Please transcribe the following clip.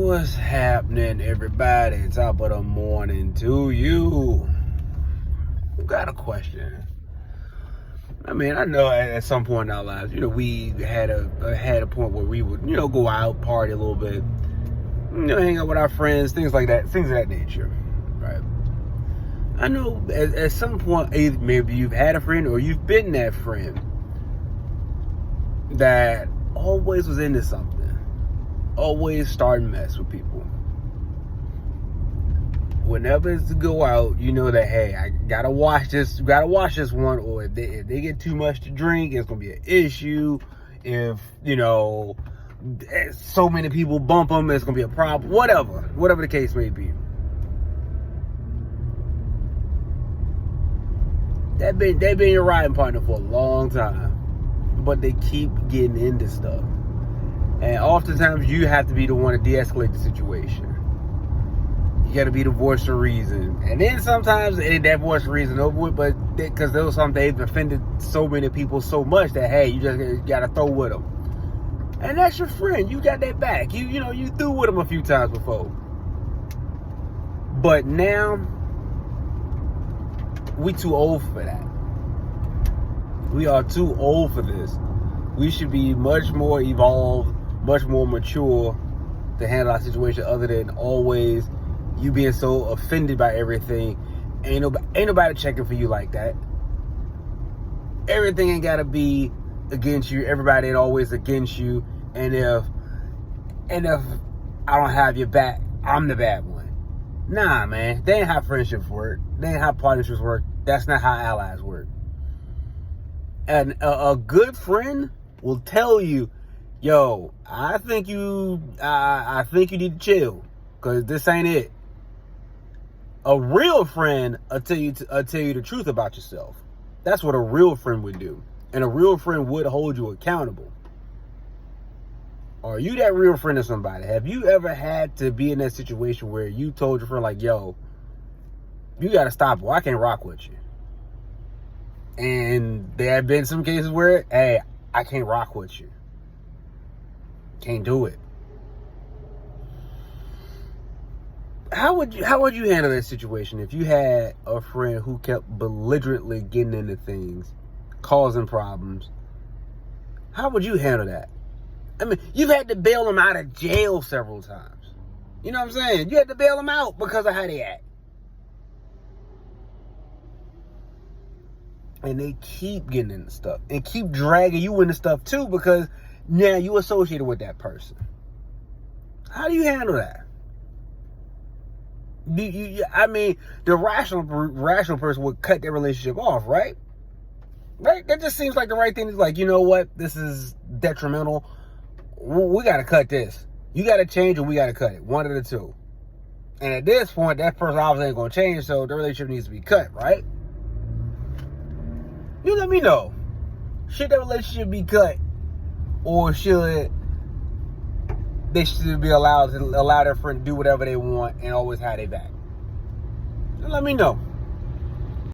What's happening, everybody? Top of the morning to you. Got a question. I mean, I know at some point in our lives, we had a point where we would, go out, party a little bit, hang out with our friends, things like that, things of that nature, right? I know at some point, maybe you've had a friend or you've been that friend that always was into something. Always starting mess with people. Whenever it's to go out, you know that, hey, I gotta watch this one, or if they get too much to drink, it's gonna be an issue. If so many people bump them, it's gonna be a problem. Whatever the case may be. They've been your riding partner for a long time, but they keep getting into stuff. And oftentimes you have to be the one to de-escalate the situation. You got to be the voice of reason. And then sometimes that voice of reason over with, but because there was something, they've offended so many people so much that, hey, you just got to throw with them. And that's your friend. You got that back. You threw with them a few times before. But now, we too old for that. We are too old for this. We should be much more evolved, much more mature to handle our situation, other than always you being so offended by everything. Ain't nobody checking for you like that. Everything ain't gotta be against you. Everybody ain't always against you. And if I don't have your back, I'm the bad one. Nah, man. That ain't how friendships work. That ain't how partnerships work. That's not how allies work. And a good friend will tell you, yo, I think you need to chill, because this ain't it. A real friend will tell you the truth about yourself. That's what a real friend would do. And a real friend would hold you accountable. Are you that real friend to somebody? Have you ever had to be in that situation where you told your friend, like, yo, you got to stop, or I can't rock with you? And there have been some cases where, hey, I can't rock with you. Can't do it. How would you handle that situation if you had a friend who kept belligerently getting into things, causing problems? How would you handle that? I mean, you've had to bail them out of jail several times. You know what I'm saying? You had to bail them out because of how they act. And they keep getting into stuff and keep dragging you into stuff too, because now you associated with that person. How do you handle that? I mean, the rational person would cut their relationship off, right? Right? That just seems like the right thing. Is like, you know what? This is detrimental. We got to cut this. You got to change, or we got to cut it. One of the two. And at this point, that person obviously ain't going to change, so the relationship needs to be cut, right? You let me know. Should that relationship be cut, or should they be allowed to allow their friend to do whatever they want and always have their back? Let me know.